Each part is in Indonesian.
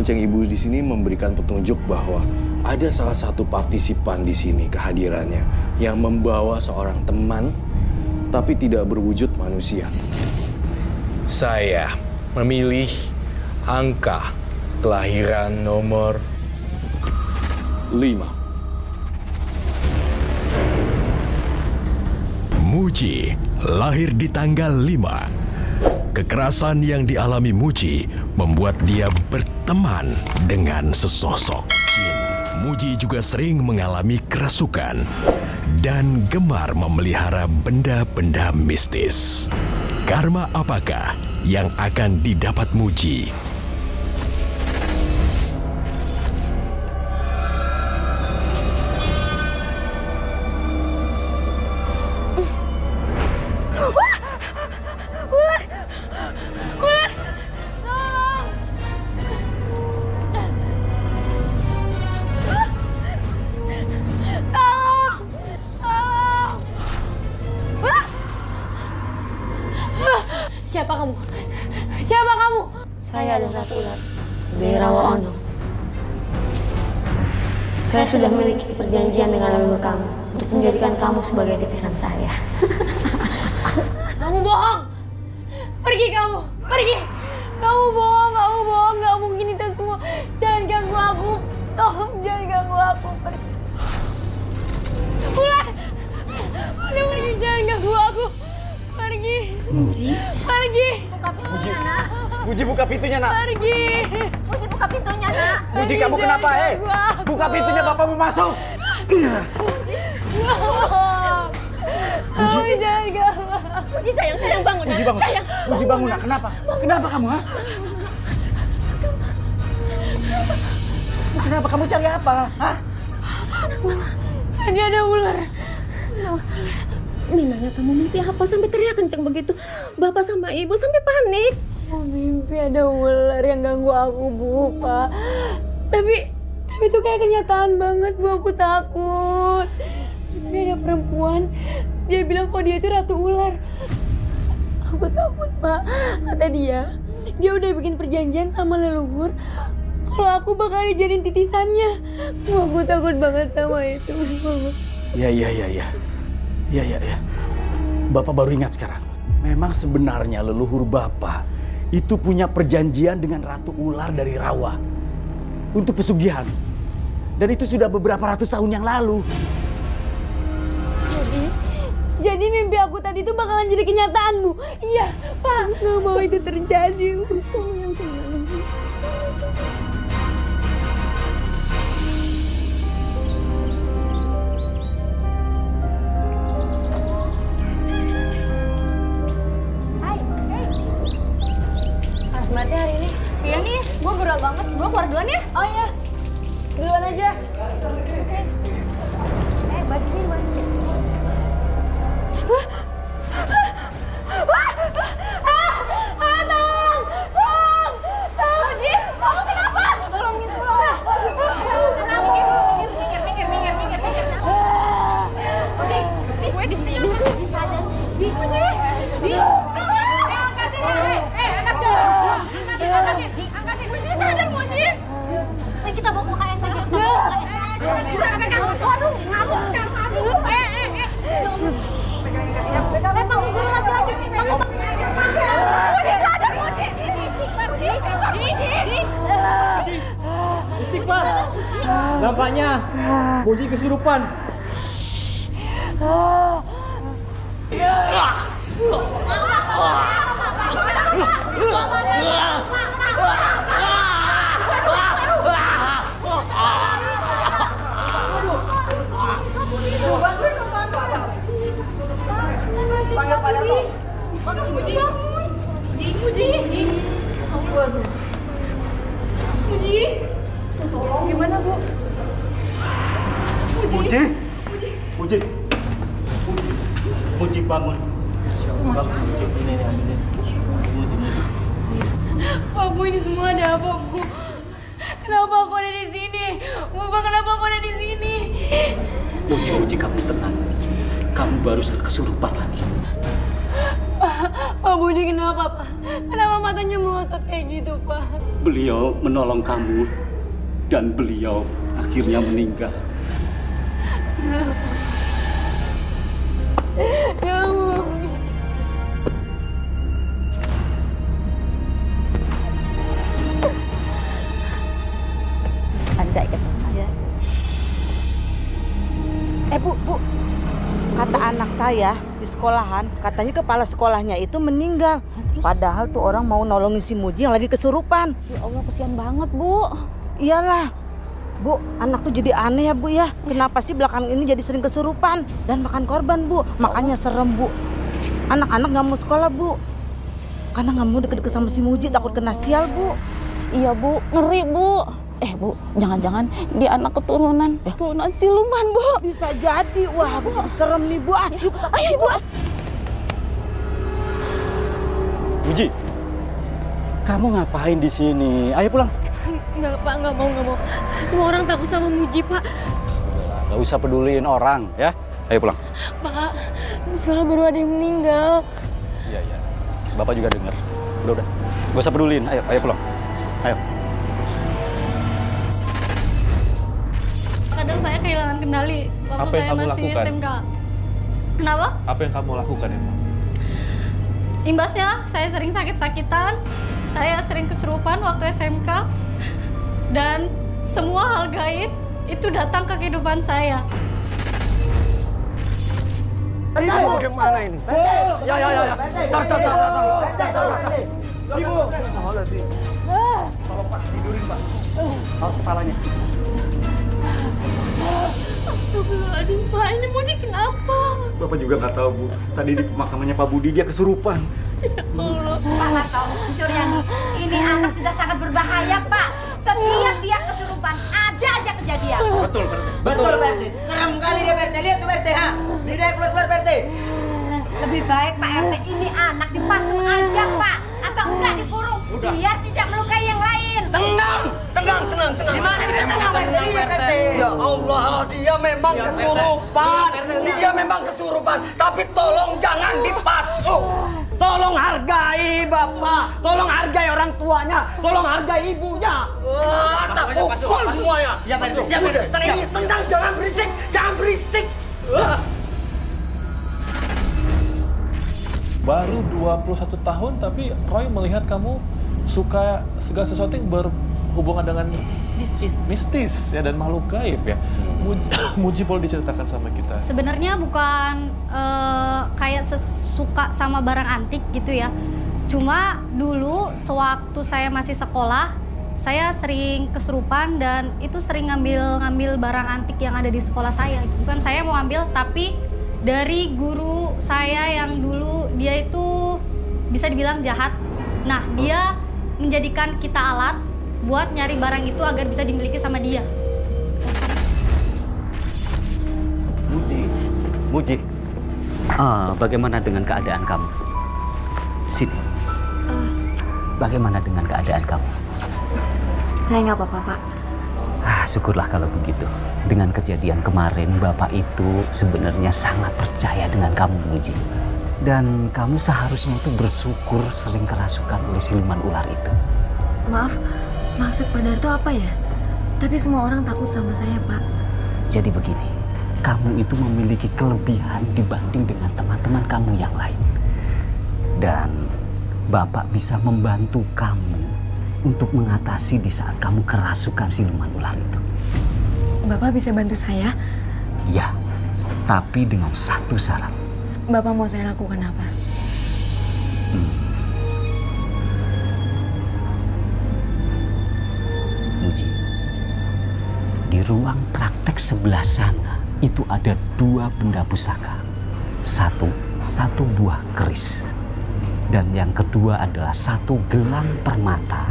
lonceng ibu di sini memberikan petunjuk bahwa ada salah satu partisipan di sini kehadirannya yang membawa seorang teman tapi tidak berwujud manusia. Saya memilih angka kelahiran nomor 5. Muji lahir di tanggal 5. Kekerasan yang dialami Muji membuat dia berteman dengan sesosok jin. Muji juga sering mengalami kerasukan dan gemar memelihara benda-benda mistis. Karma apakah yang akan didapat Muji? Siapa kamu? Siapa kamu? Saya adalah Ratu Ular dari Rawa Ono. Saya sudah memiliki perjanjian dengan leluhur kamu untuk menjadikan kamu sebagai titisan saya. Kamu bohong! Pergi kamu! Pergi! Kamu bohong! Kamu bohong! Gak mungkin itu semua. Jangan ganggu aku. Tolong jangan ganggu aku. Pergi. Ular! Udah pergi. Jangan ganggu aku. Pergi. Muji. Pergi. Buka pintunya, Nak. Muji buka pintunya, Nak. Pergi. Muji buka pintunya, Nak. Muji kamu kenapa, Buka pintunya, Bapak mau masuk. Kamu jangan ganggu. Muji sayang bangun. Muji bangun. Sayang. Muji bangun, Nak. Kenapa? Kenapa kamu, ha? Kenapa kamu cari apa, ha? Tadi ada ular. Memangnya kamu mimpi apa sampai teriak kencang begitu? Bapak sama Ibu sampai panik. Oh, mimpi ada ular yang ganggu aku, Bu, Pak. Tapi itu kayak kenyataan banget, Bu. Aku takut. Terus tadi ada perempuan, dia bilang kalau dia itu ratu ular. Aku takut, Pak. Kata dia udah bikin perjanjian sama leluhur kalau aku bakal dijadiin titisannya. Bu, aku takut banget sama itu. Iya. Bapak baru ingat sekarang. Memang sebenarnya leluhur Bapak itu punya perjanjian dengan Ratu Ular dari Rawa untuk pesugihan. Dan itu sudah beberapa ratus tahun yang lalu. Jadi mimpi aku tadi itu bakalan jadi kenyataan, Bu. Iya, Pak. Nggak mau itu terjadi, Bu. Yang tenang. Asmatnya hari ini? Iya nih, gue gerah banget. Gue keluar duluan ya. Oh iya, duluan aja. Oke. Baju ini. Tolong! Muji, kamu kenapa? Tolongin. Tenang, minggir. Muji, gue di sini. Muji. Anak jangan. Angkatin. Muji, sadar, Muji. Kita bawa ke KS aja. Waduh, ngabuk sekarang. Memang Muji lagi-lagi. Muji, sadar, Muji. Istighfar. Nampaknya Muji kesurupan. Panggil Pak Darto. Muji. Gimana, Bu? Muji bangun. Bangun, Muji. Ini. Pak, Bu, ini semua ada apa, Bu? Kenapa aku ada di sini? Bapak, kenapa aku ada di sini? Muji, kamu tenang. Kamu barusan kesurupan lagi. Pak, Pak Budi kenapa, Pak? Kenapa matanya melotot kayak gitu, Pak? Beliau menolong kamu dan beliau akhirnya meninggal. Ya ampun. Anjay kan ya. Bu, kata anak saya di sekolahan, katanya kepala sekolahnya itu meninggal. Padahal tuh orang mau nolongin si Muji yang lagi kesurupan. Ya Allah, kesian banget, Bu. Iyalah, Bu, anak tuh jadi aneh ya, Bu ya. Kenapa sih belakangan ini jadi sering kesurupan dan makan korban, Bu? Makanya serem, Bu. Anak-anak nggak mau sekolah, Bu. Karena nggak mau deket-deket sama si Muji, takut kena sial, Bu. Iya, Bu. Ngeri, Bu. Bu, jangan-jangan dia anak keturunan siluman, Bu. Bisa jadi, wah, Bu, serem nih, Bu. Ayo, Bu. Muji, kamu ngapain di sini? Ayo pulang. Enggak, Pak, nggak mau. Semua orang takut sama Muji, Pak. Gak usah peduliin orang, ya. Ayo pulang. Pak, di sekolah baru ada yang meninggal. Iya. Bapak juga dengar. Udah. Gak usah peduliin. Ayo pulang. Ayo. Kadang saya kehilangan kendali waktu Apa yang saya kamu masih lakukan? SMK. Kenapa? Apa yang kamu lakukan emang? Imbasnya saya sering sakit-sakitan, saya sering kesurupan waktu SMK, dan semua hal gaib itu datang ke kehidupan saya. Bagaimana ini? Ya. Ibu. Tolong Pak, tidurin Pak. Awas kepalanya. Astagfirullahaladzim, Pak, ini Muji kenapa? Bapak juga nggak tahu, Bu. Tadi di pemakamannya Pak Budi dia kesurupan. Allah. Pak Marto, Bu Suryani, ini anak sudah sangat berbahaya, Pak. Setiap dia kesurupan, ada aja kejadian. Betul, Pak. Betul, Berti. Serem kali dia, Berti. Lihat tuh, Berti, ha? Lidah keluar-keluar, Berti. Lebih baik Pak RT ini anak dipasung aja, Pak. Atau enggak dikurung, biar tidak melukai yang lain. Tenang. Gimana bisa tenang, Berti? Lihat, Berti. Ya Allah, dia memang kesurupan. Dia memang kesurupan. Tapi tolong jangan dipasung. Tolong hargai Bapak. Tolong hargai orang tuanya. Tolong hargai ibunya. Tak pukul semuanya. Ya, Berti. Siap, Berti. Tenang, jangan berisik. Jangan berisik. Baru 21 tahun tapi Roy melihat kamu suka segala sesuatu yang berhubungan dengan mistis ya dan makhluk gaib ya. Muji boleh diceritakan sama kita. Sebenarnya bukan kayak suka sama barang antik gitu ya. Cuma dulu sewaktu saya masih sekolah, saya sering kesurupan dan itu sering ngambil barang antik yang ada di sekolah saya. Bukan saya mau ambil, tapi dari guru saya yang dulu dia itu bisa dibilang jahat. Nah, dia menjadikan kita alat buat nyari barang itu agar bisa dimiliki sama dia. Muji. Bagaimana dengan keadaan kamu? Sini. Bagaimana dengan keadaan kamu? Saya nggak apa-apa, Pak. Syukurlah kalau begitu. Dengan kejadian kemarin, Bapak itu sebenarnya sangat percaya dengan kamu, Muji. Dan kamu seharusnya itu bersyukur sering kerasukan oleh siluman ular itu. Maaf, maksud Pak Darto apa ya? Tapi semua orang takut sama saya, Pak. Jadi begini, kamu itu memiliki kelebihan dibanding dengan teman-teman kamu yang lain. Dan Bapak bisa membantu kamu untuk mengatasi di saat kamu kerasukan siluman ular itu. Bapak bisa bantu saya? Ya, tapi dengan satu syarat. Bapak mau saya lakukan apa? Muji, di ruang praktek sebelah sana itu ada 2 benda pusaka. Satu buah keris. Dan yang kedua adalah 1 gelang permata.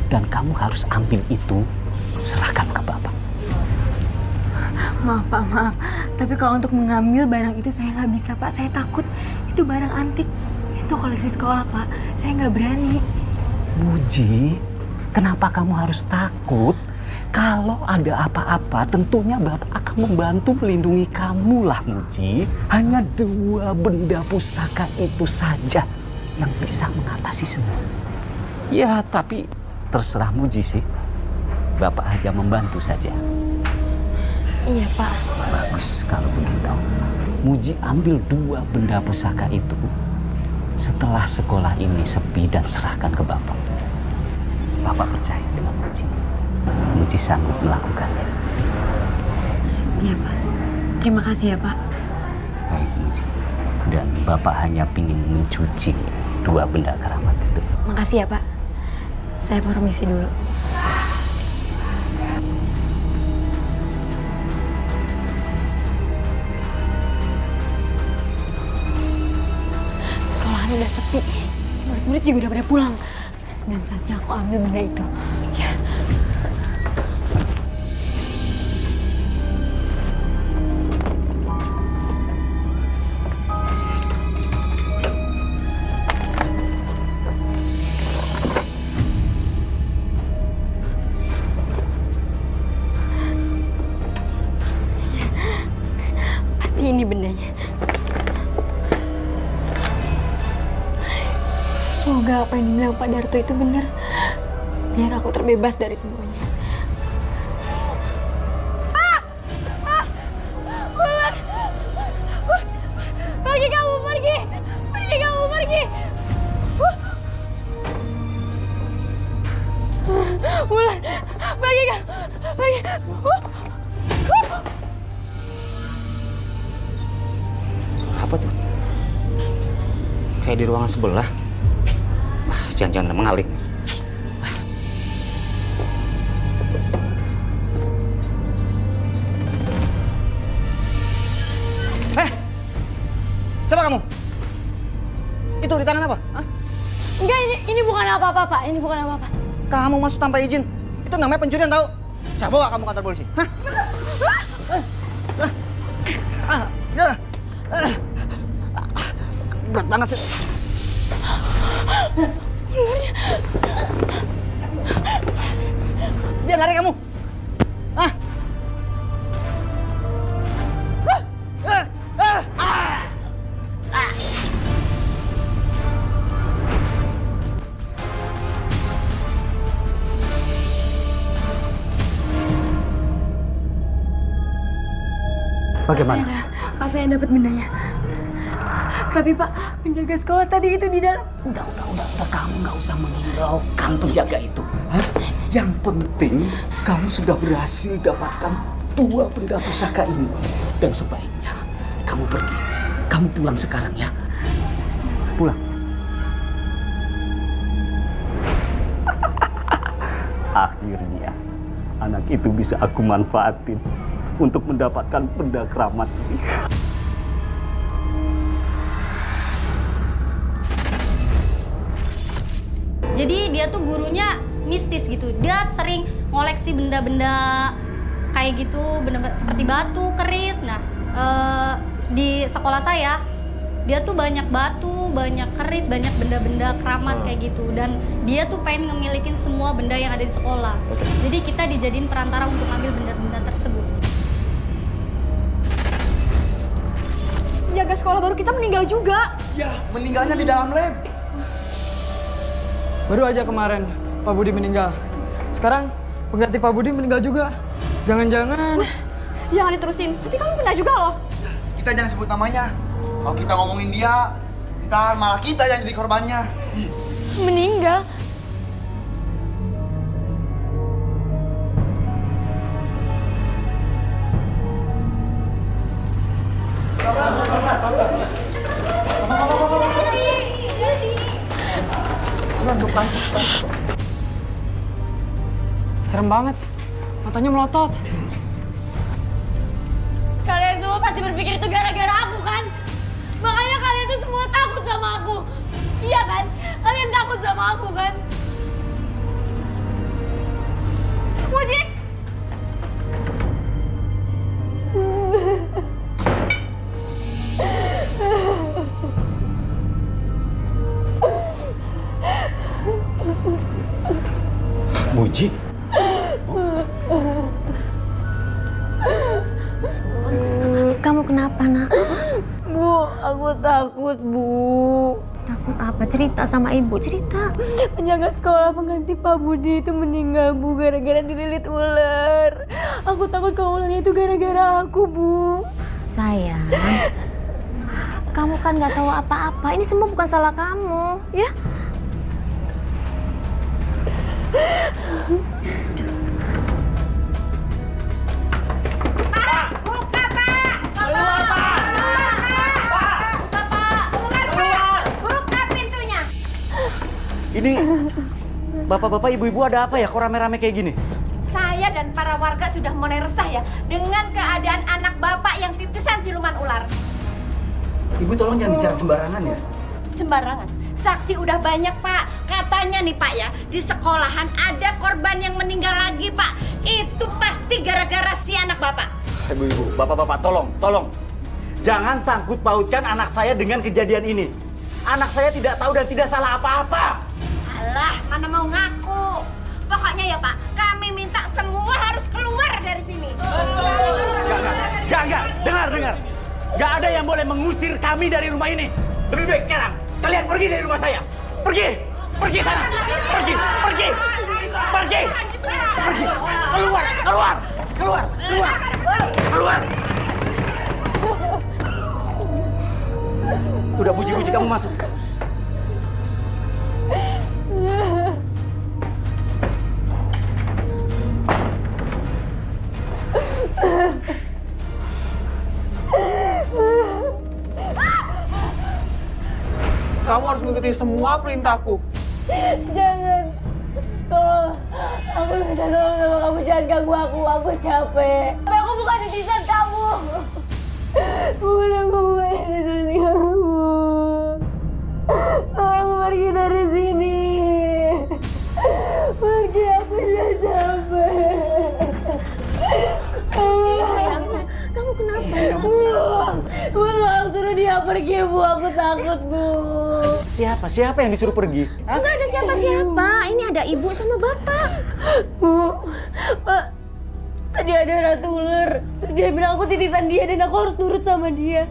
Dan kamu harus ambil itu, serahkan ke Bapak. Maaf, Pak, maaf. Tapi kalau untuk mengambil barang itu saya nggak bisa, Pak. Saya takut. Itu barang antik. Itu koleksi sekolah, Pak. Saya nggak berani. Muji, kenapa kamu harus takut? Kalau ada apa-apa, tentunya Bapak akan membantu melindungi kamu lah, Muji. Hanya 2 benda pusaka itu saja. yang bisa mengatasi semua. Ya, tapi terserah Muji sih. Bapak hanya membantu saja. Iya, Pak. Bagus kalau begitu. Muji ambil 2 benda pusaka itu setelah sekolah ini sepi dan serahkan ke Bapak. Bapak percaya dengan Muji. Muji sanggup melakukannya. Iya, Pak. Terima kasih ya, Pak. Baik, Muji. Dan Bapak hanya ingin mencuci 2 benda keramat itu. Makasih ya, Pak. Saya permisi dulu. Sekolahan udah sepi. Murid-murid juga udah pada pulang. Dan saatnya aku ambil benda itu. Ya. Pasti ini bendanya. Semoga apa yang dibilang Pak Darto itu benar. Biar aku terbebas dari semuanya. Bulan! Pergi kamu, pergi! Pergi kamu, pergi! Bulan! Pergi kamu! Pergi! Apa tuh? Kayak di ruangan sebelah. Wah, jangan-jangan ada mengaling. Siapa kamu? Itu di tangan apa? Hah? Enggak, ini bukan apa-apa, Pak. Ini bukan apa-apa. Kamu masuk tanpa izin. Itu namanya pencurian, tahu? Saya bawa kamu kantor polisi. Hah? Berat banget sih. Dia lari kamu. Hah? Bagaimana? Pak, saya dapat bendanya. Tapi Pak, penjaga sekolah tadi itu di dalam. Udah. Kamu nggak usah menghiraukan penjaga itu. Hah? Yang penting kamu sudah berhasil dapatkan 2 benda pusaka ini. Dan sebaiknya kamu pergi. Kamu pulang sekarang ya. Pulang. Akhirnya anak itu bisa aku manfaatin untuk mendapatkan benda keramat ini. Jadi dia tuh gurunya mistis gitu. Dia sering ngoleksi benda-benda kayak gitu, benda seperti batu, keris. Nah, di sekolah saya dia tuh banyak batu, banyak keris, banyak benda-benda keramat kayak gitu. Dan dia tuh pengen ngemilikin semua benda yang ada di sekolah. Jadi kita dijadiin perantara untuk ambil benda-benda tersebut. Penjaga sekolah baru kita meninggal juga. Ya, meninggalnya di dalam lab. Baru aja kemarin Pak Budi meninggal. Sekarang pengganti Pak Budi meninggal juga. Jangan-jangan... Jangan diterusin. Nanti kamu kena juga loh. Kita jangan sebut namanya. Kalau kita ngomongin dia, ntar malah kita yang jadi korbannya. Meninggal? Serem banget. Matanya melotot. Kalian semua pasti berpikir itu gara-gara aku kan? Makanya kalian tuh semua takut sama aku. Iya kan? Kalian takut sama aku kan? Muji! Muji? Kamu kenapa, Nak? Bu, aku takut, Bu. Takut apa? Cerita sama ibu, cerita. Penjaga sekolah pengganti Pak Budi itu meninggal, Bu, gara-gara dililit ular. Aku takut kalau ularnya itu gara-gara aku, Bu. Sayang, kamu kan nggak tahu apa-apa. Ini semua bukan salah kamu, ya? Ini bapak-bapak, ibu-ibu ada apa ya? Kok rame-rame kayak gini? Saya dan para warga sudah mulai resah ya dengan keadaan anak bapak yang titisan siluman ular. Ibu tolong jangan bicara sembarangan ya. Sembarangan. Saksi udah banyak, Pak. Katanya nih, Pak ya, di sekolahan ada korban yang meninggal lagi, Pak. Itu pasti gara-gara si anak bapak. Ibu-ibu, bapak-bapak, tolong. Jangan sangkut pautkan anak saya dengan kejadian ini. Anak saya tidak tahu dan tidak salah apa-apa. Alah, mana mau ngaku. Pokoknya ya, Pak, kami minta semua harus keluar dari sini. Enggak. Dengar. Enggak ada yang boleh mengusir kami dari rumah ini. Lebih baik sekarang kalian pergi dari rumah saya. Pergi sana. Pergi. Keluar. Udah puji-puji kamu masuk. Kamu harus mengikuti semua perintahku. Jangan. Tolong. Aku minta tolong sama kamu, jangan ganggu aku capek. Tapi aku bukan titisan kamu. Bukan, aku bukan titisan kamu. Aku pergi dari sini. Pergi, aku sudah capek. Sayang, kamu kenapa? Bu, tolong suruh dia pergi, Bu. Aku takut, Bu. Siapa yang disuruh pergi? Hah? Enggak ada siapa-siapa. Ini ada ibu sama bapak. Bu, Pak, tadi ada ratu ular. Terus dia bilang aku titisan dia dan aku harus nurut sama dia.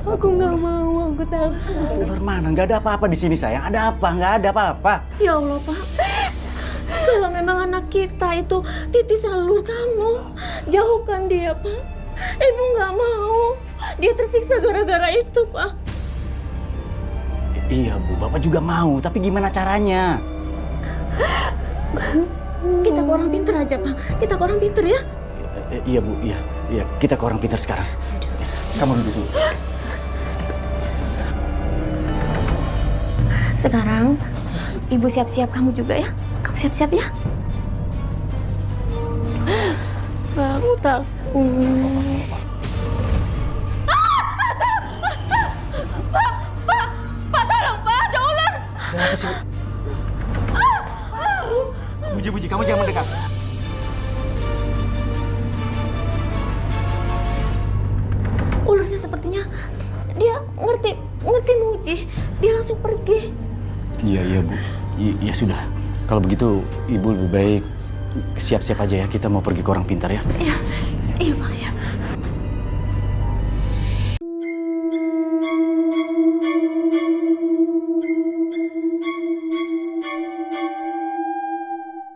Aku nggak mau, aku takut. Ular mana? Nggak ada apa-apa di sini sayang. Ada apa? Nggak ada apa-apa. Ya Allah, Pak. Kalau memang anak kita itu titisan leluhur kamu, jauhkan dia, Pak. Ibu nggak mau. Dia tersiksa gara-gara itu, Pak. Iya, Bu. Bapak juga mau. Tapi gimana caranya? Kita ke orang pinter aja, Pak. Kita ke orang pinter ya. Iya, Bu. Iya. Kita ke orang pintar sekarang. Kamu duduk dulu. Sekarang, Ibu siap-siap, kamu juga ya. Kamu siap-siap ya. Aku takut. Pak, tolong, Pak, ada ular. Kenapa sih, Bu? Buji, kamu jangan mendekat. Ularnya sepertinya dia ngerti Muji. Dia langsung pergi. Iya, Bu. Ya sudah. Kalau begitu, Ibu lebih baik siap-siap aja ya. Kita mau pergi ke orang pintar ya. Iya.